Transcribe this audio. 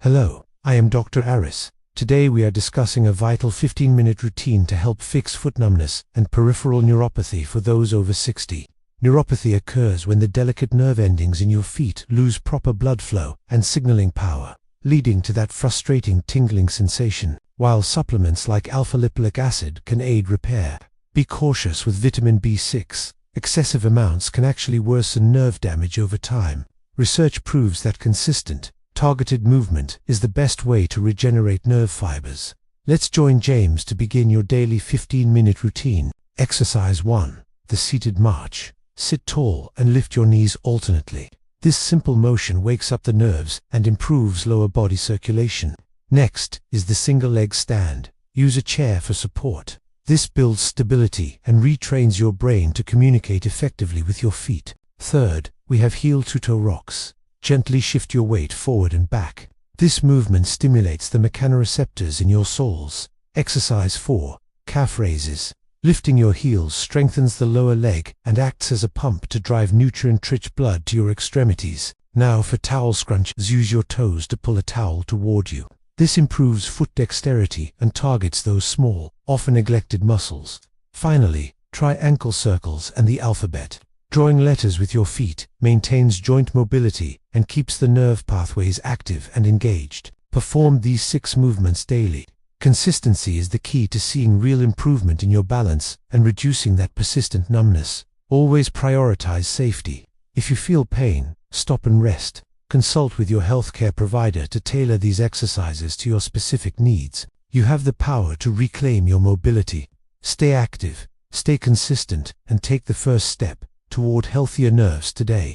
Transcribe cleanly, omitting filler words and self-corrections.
Hello, I am Dr. Aris. Today we are discussing a vital 15-minute routine to help fix foot numbness and peripheral neuropathy for those over 60. Neuropathy occurs when the delicate nerve endings in your feet lose proper blood flow and signaling power, leading to that frustrating tingling sensation. While supplements like alpha-lipoic acid can aid repair, be cautious with vitamin B6. Excessive amounts can actually worsen nerve damage over time. Research proves that consistent, targeted movement is the best way to regenerate nerve fibers. Let's join James to begin your daily 15-minute routine. Exercise 1. The seated march. Sit tall and lift your knees alternately. This simple motion wakes up the nerves and improves lower body circulation. Next is the single leg stand. Use a chair for support. This builds stability and retrains your brain to communicate effectively with your feet. Third, we have heel-to-toe rocks. Gently shift your weight forward and back. This movement stimulates the mechanoreceptors in your soles. Exercise 4. Calf raises. Lifting your heels strengthens the lower leg and acts as a pump to drive nutrient-rich blood to your extremities. Now for towel scrunches, use your toes to pull a towel toward you. This improves foot dexterity and targets those small, often neglected muscles. Finally, try ankle circles and the alphabet. Drawing letters with your feet maintains joint mobility and keeps the nerve pathways active and engaged. Perform these 6 movements daily. Consistency is the key to seeing real improvement in your balance and reducing that persistent numbness. Always prioritize safety. If you feel pain, stop and rest. Consult with your healthcare provider to tailor these exercises to your specific needs. You have the power to reclaim your mobility. Stay active, stay consistent, and take the first step toward healthier nerves today.